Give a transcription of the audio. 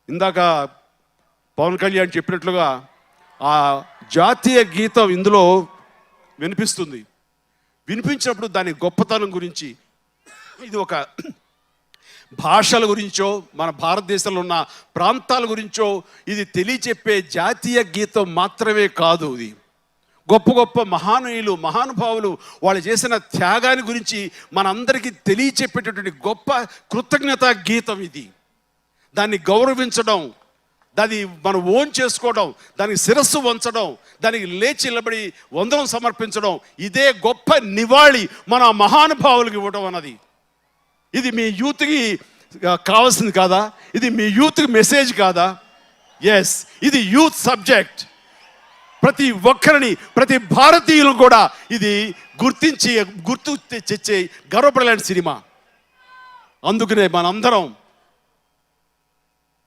ఇందాక పవన్ కళ్యాణ్ చెప్పినట్లుగా ఆ జాతీయ గీతం ఇందులో వినిపిస్తుంది. వినిపించినప్పుడు దాని గొప్పతనం గురించి, ఇది ఒక భాషల గురించో మన భారతదేశంలో ఉన్న ప్రాంతాల గురించో ఇది తెలియచెప్పే జాతీయ గీతం మాత్రమే కాదు. ఇది గొప్ప గొప్ప మహానీయులు మహానుభావులు వాళ్ళు చేసిన త్యాగాన్ని గురించి మనందరికీ తెలియచెప్పేటటువంటి గొప్ప కృతజ్ఞతా గీతం ఇది. దాన్ని గౌరవించడం, దాన్ని మనం ఓన్ చేసుకోవడం, దానికి శిరస్సు వంచడం, దానికి లేచి నిలబడి వందనం సమర్పించడం, ఇదే గొప్ప నివాళి మన మహానుభావులకు ఇవ్వడం అన్నది. ఇది మీ యూత్కి కావాల్సింది కాదా? ఇది మీ యూత్కి మెసేజ్ కాదా? ఎస్, ఇది యూత్ సబ్జెక్ట్. ప్రతి ఒక్కరిని, ప్రతి భారతీయులు కూడా ఇది గుర్తు తెచ్చే గర్వపడలేని సినిమా. అందుకనే మనందరం